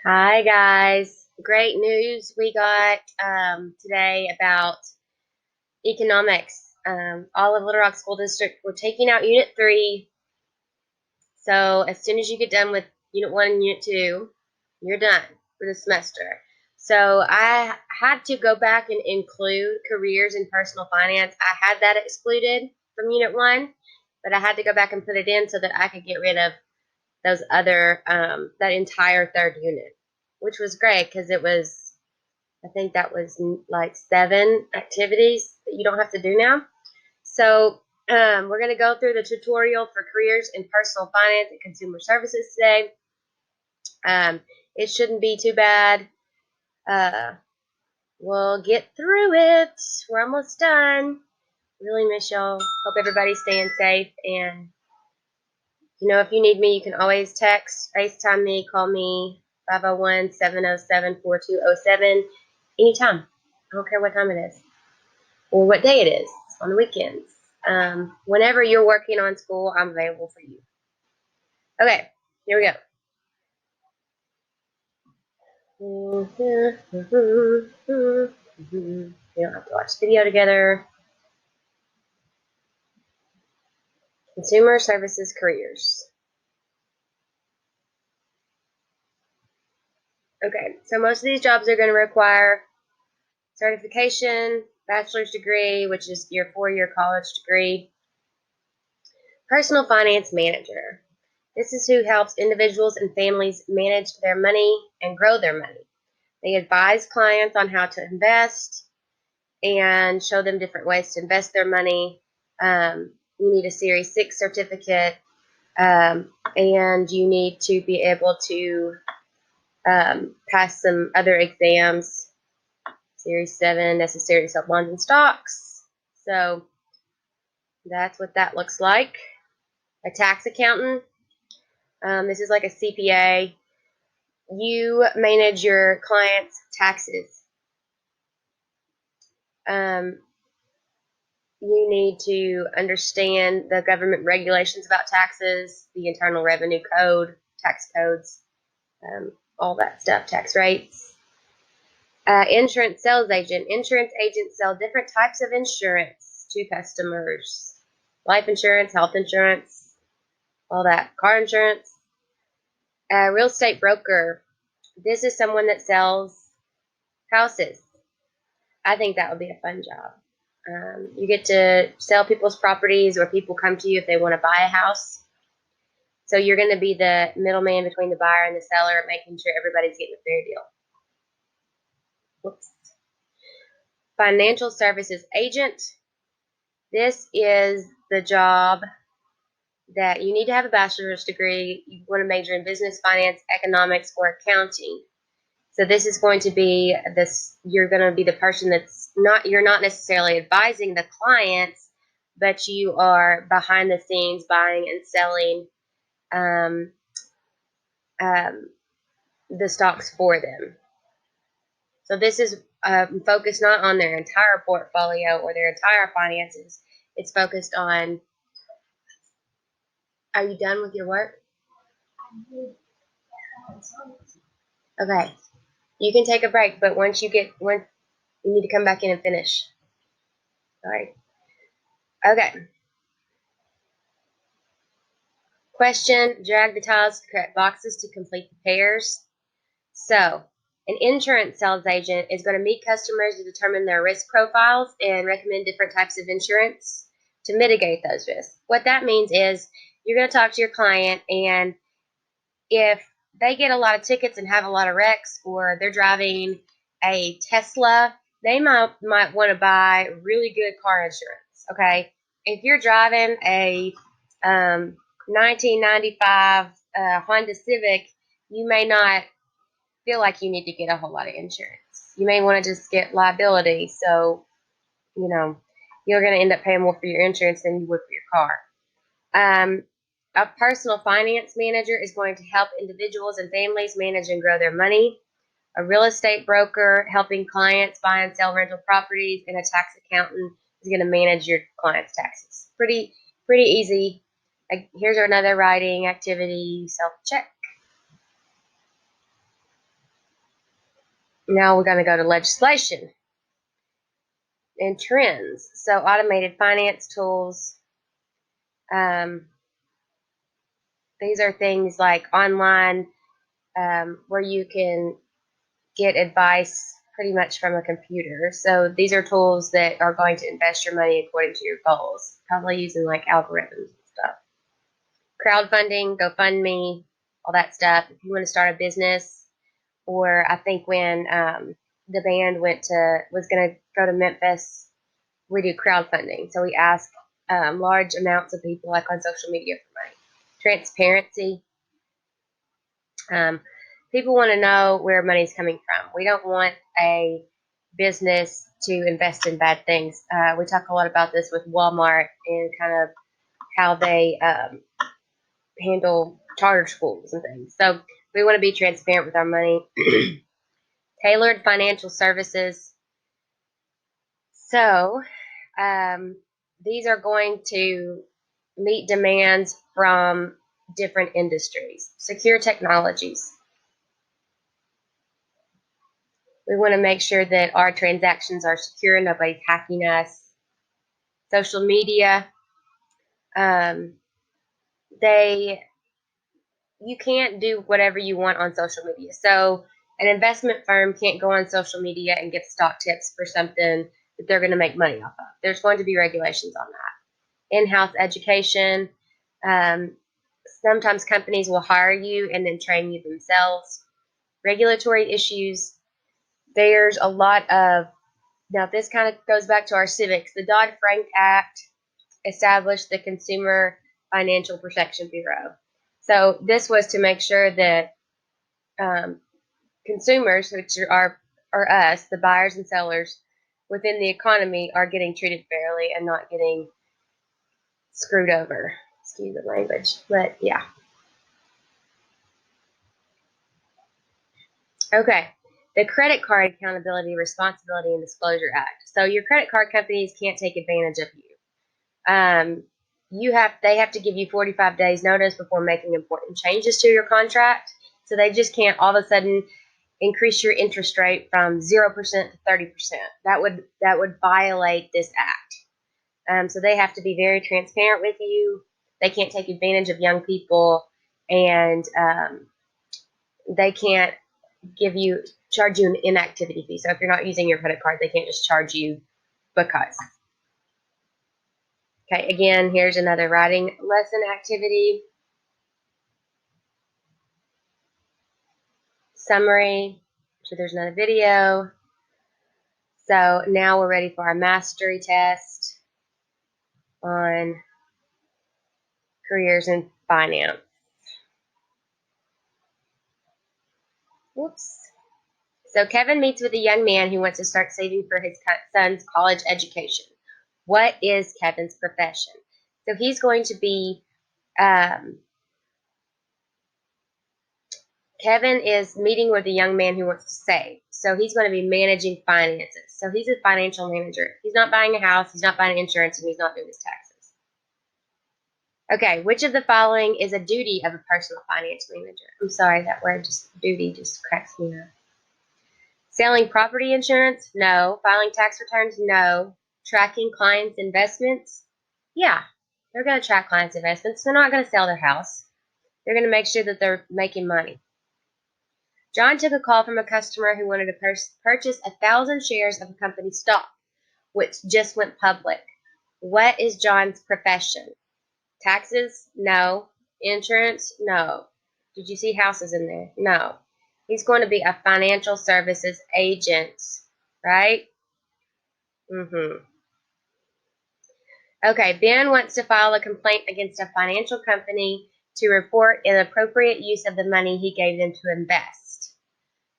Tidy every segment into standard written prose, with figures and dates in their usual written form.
Hi, guys. Great news we got today about economics. All of Little Rock School District, we're taking out Unit 3. So as soon as you get done with Unit 1 and Unit 2, you're done for the semester. So I had to go back and include careers and personal finance. I had that excluded from Unit 1, but I had to go back and put it in so that I could get rid of those other that entire third unit, which was great because it was, I think that was like 7 activities that you don't have to do now. So we're going to go through the tutorial for careers in personal finance and consumer services today. It shouldn't be too bad. uh, we'll get through it. We're almost done. Really miss y'all. Hope everybody's staying safe, and if you need me, you can always text, FaceTime me, call me, 501-707-4207, anytime. I don't care what time it is or what day it is, on the weekends. Whenever you're working on school, I'm available for you. Okay, here we go. We don't have to watch the video together. Consumer services careers. Okay, so most of these jobs are going to require certification, bachelor's degree, which is your 4-year college degree. Personal finance manager. This is who helps individuals and families manage their money and grow their money. They advise clients on how to invest and show them different ways to invest their money. You need a Series 6 certificate, and you need to be able to pass some other exams. Series 7, necessary to sell bonds and stocks. So that's what that looks like. A tax accountant. This is like a CPA. You manage your client's taxes. Um, you need to understand the government regulations about taxes, the Internal Revenue Code, tax codes, all that stuff, tax rates. Insurance sales agent. Insurance agents sell different types of insurance to customers. Life insurance, health insurance, all that. Car insurance. Real estate broker. This is someone that sells houses. I think that would be a fun job. You get to sell people's properties, or people come to you if they want to buy a house. So you're going to be the middleman between the buyer and the seller, making sure everybody's getting a fair deal. Whoops. Financial services agent. This is the job that you need to have a bachelor's degree. You want to major in business, finance, economics, or accounting. So this is going to be this, you're going to be the person you're not necessarily advising the clients, but you are behind the scenes buying and selling um, um, the stocks for them. So this is focused not on their entire portfolio or their entire finances. It's focused on, are you done with your work? Okay. You can take a break, but once you need to come back in and finish. All right. Okay. Question, drag the tiles to the correct boxes to complete the pairs. So, an insurance sales agent is going to meet customers to determine their risk profiles and recommend different types of insurance to mitigate those risks. What that means is you're going to talk to your client, and if they get a lot of tickets and have a lot of wrecks, or they're driving a Tesla, they might want to buy really good car insurance. Okay, if you're driving a 1995 Honda Civic, you may not feel like you need to get a whole lot of insurance. You may want to just get liability, so you're going to end up paying more for your insurance than you would for your car. A personal finance manager is going to help individuals and families manage and grow their money. A real estate broker helping clients buy and sell rental properties, and a tax accountant is going to manage your client's taxes. Pretty easy. Here's another writing activity, self-check. Now we're going to go to legislation and trends. So automated finance tools. These are things like online where you can get advice pretty much from a computer. So these are tools that are going to invest your money according to your goals, probably using like algorithms and stuff. Crowdfunding, GoFundMe, all that stuff. If you want to start a business, or I think when the band was going to go to Memphis, we do crowdfunding. So we ask large amounts of people, like on social media, for money. Transparency. People want to know where money's coming from. We don't want a business to invest in bad things. We talk a lot about this with Walmart and kind of how they handle charter schools and things. So we want to be transparent with our money. Tailored financial services. So these are going to meet demands from different industries. Secure technologies. We want to make sure that our transactions are secure, nobody's hacking us. Social media. You can't do whatever you want on social media. So an investment firm can't go on social media and get stock tips for something that they're going to make money off of. There's going to be regulations on that. In-house education. Sometimes companies will hire you and then train you themselves. Regulatory issues. There's a lot of, now this kind of goes back to our civics. The Dodd-Frank Act established the Consumer Financial Protection Bureau. So this was to make sure that consumers, which are us, the buyers and sellers within the economy, are getting treated fairly and not getting screwed over. Excuse the language, but yeah. Okay. The Credit Card Accountability, Responsibility, and Disclosure Act. So your credit card companies can't take advantage of you. They have to give you 45 days notice before making important changes to your contract. So they just can't all of a sudden increase your interest rate from 0% to 30%. That would violate this act. So they have to be very transparent with you. They can't take advantage of young people, and they can't charge you an inactivity fee. So if you're not using your credit card, they can't just charge you because. Okay, again, here's another writing lesson activity. Summary. So there's another video. So now we're ready for our mastery test on careers in finance. Whoops. So Kevin meets with a young man who wants to start saving for his son's college education. What is Kevin's profession? So he's going to be, Kevin is meeting with a young man who wants to save. So he's going to be managing finances. So he's a financial manager. He's not buying a house, he's not buying insurance, and he's not doing his taxes. Okay, which of the following is a duty of a personal finance manager? I'm sorry, that word duty just cracks me up. Selling property insurance? No. Filing tax returns? No. Tracking clients' investments? Yeah, they're going to track clients' investments. They're not going to sell their house. They're going to make sure that they're making money. John took a call from a customer who wanted to purchase 1,000 shares of a company's stock, which just went public. What is John's profession? Taxes? No. Insurance? No. Did you see houses in there? No. He's going to be a financial services agent, right? Okay, Ben wants to file a complaint against a financial company to report inappropriate use of the money he gave them to invest.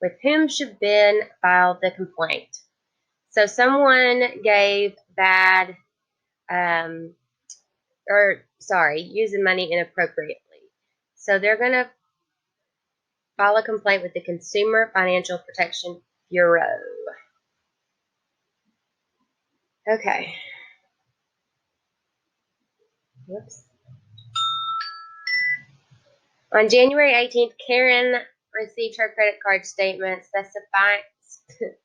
With whom should Ben file the complaint? So someone gave using money inappropriately. So they're going to file a complaint with the Consumer Financial Protection Bureau. Okay. Whoops. On January 18th, Karen received her credit card statement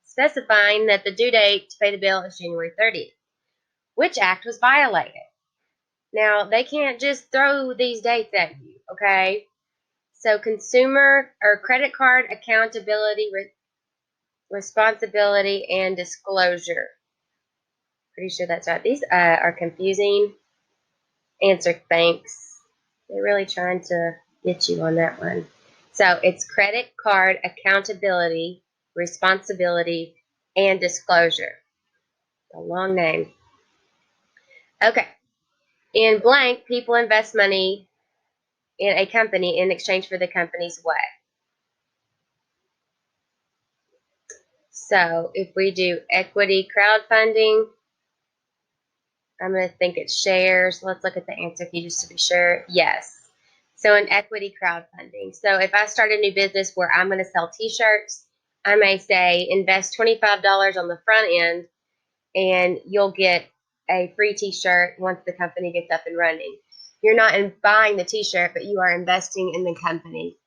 specifying that the due date to pay the bill is January 30th. Which act was violated? Now, they can't just throw these dates at you, okay? So consumer or credit card accountability, responsibility, and disclosure. Pretty sure that's right. These are confusing. Answer, thanks. They're really trying to get you on that one. So it's credit card accountability, responsibility, and disclosure. A long name. Okay. In blank, people invest money in a company in exchange for the company's what? So if we do equity crowdfunding, I'm going to think it's shares. Let's look at the answer key just to be sure. Yes. So in equity crowdfunding. So if I start a new business where I'm going to sell t-shirts, I may say invest $25 on the front end and you'll get a free t-shirt once the company gets up and running. You're not buying the t-shirt, but you are investing in the company.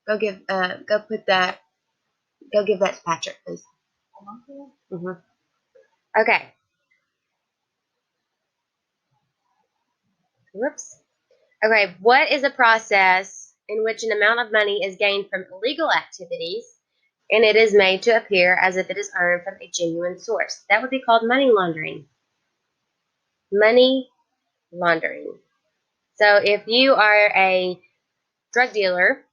Go give that to Patrick, please. Mm-hmm. Okay. Whoops. Okay, what is a process in which an amount of money is gained from illegal activities and it is made to appear as if it is earned from a genuine source? That would be called money laundering. Money laundering. So if you are a drug dealer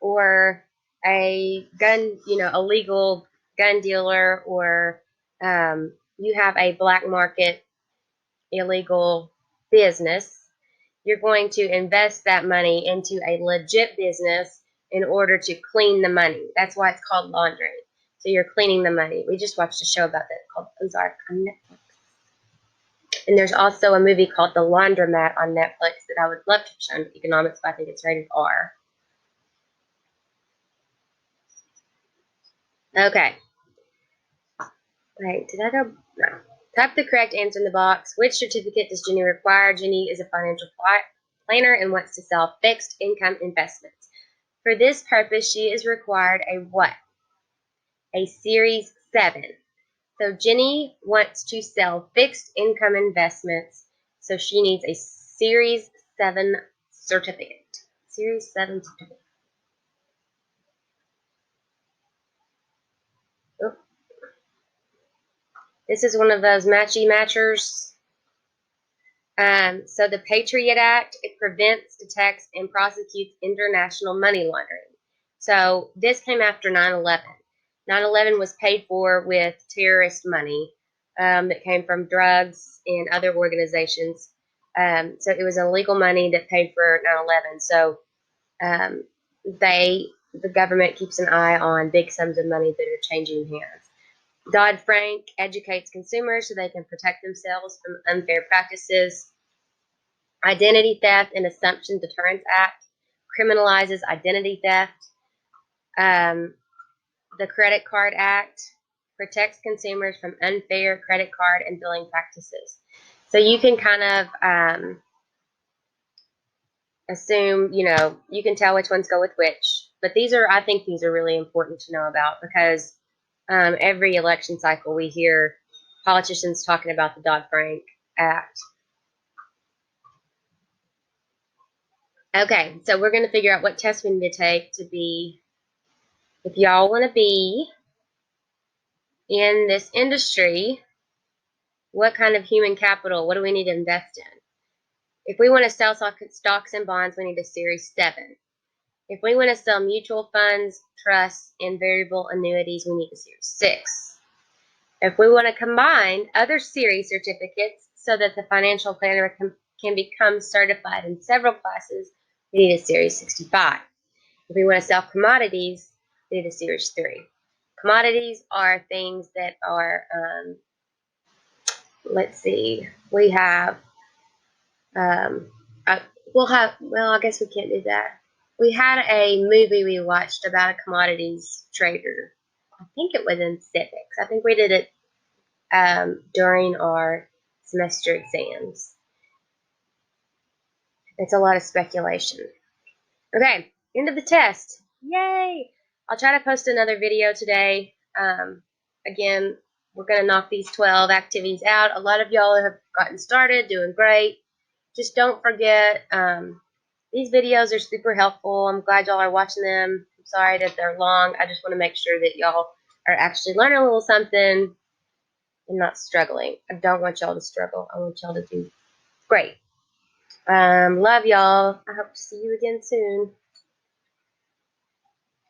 or a gun, illegal gun dealer, or you have a black market illegal business, you're going to invest that money into a legit business in order to clean the money. That's why it's called laundering. So you're cleaning the money. We just watched a show about that called Ozark on Netflix. And there's also a movie called The Laundromat on Netflix that I would love to show in economics, but I think it's rated R. Okay. Wait, did I go? No. Type the correct answer in the box. Which certificate does Jenny require? Jenny is a financial planner and wants to sell fixed income investments. For this purpose, she is required a what? A Series 7. So Jenny wants to sell fixed income investments, so she needs a Series 7 certificate. Series 7 certificate. Oh. This is one of those matchy-matchers. So the Patriot Act, it prevents, detects, and prosecutes international money laundering. So this came after 9/11. 9/11 was paid for with terrorist money that came from drugs and other organizations. So it was illegal money that paid for 9/11. So the government keeps an eye on big sums of money that are changing hands. Dodd-Frank educates consumers so they can protect themselves from unfair practices. Identity Theft and Assumption Deterrence Act criminalizes identity theft. The Credit Card Act protects consumers from unfair credit card and billing practices. So you can kind of assume, you can tell which ones go with which. But I think these are really important to know about because every election cycle we hear politicians talking about the Dodd-Frank Act. Okay, so we're going to figure out what test we need to take to be, if y'all want to be in this industry, what kind of human capital, what do we need to invest in? If we want to sell stocks and bonds, we need a Series 7. If we want to sell mutual funds, trusts, and variable annuities, we need a Series 6. If we want to combine other series certificates so that the financial planner can become certified in several classes, we need a Series 65. If we want to sell commodities, we need a Series 3. Commodities are things that are, let's see, we have, I guess we can't do that. We had a movie we watched about a commodities trader. I think it was in civics. I think we did it during our semester exams. It's a lot of speculation. Okay, end of the test. Yay! I'll try to post another video today. Again, we're going to knock these 12 activities out. A lot of y'all have gotten started, doing great. Just don't forget, these videos are super helpful. I'm glad y'all are watching them. I'm sorry that they're long. I just want to make sure that y'all are actually learning a little something and not struggling. I don't want y'all to struggle. I want y'all to do great. Love y'all. I hope to see you again soon.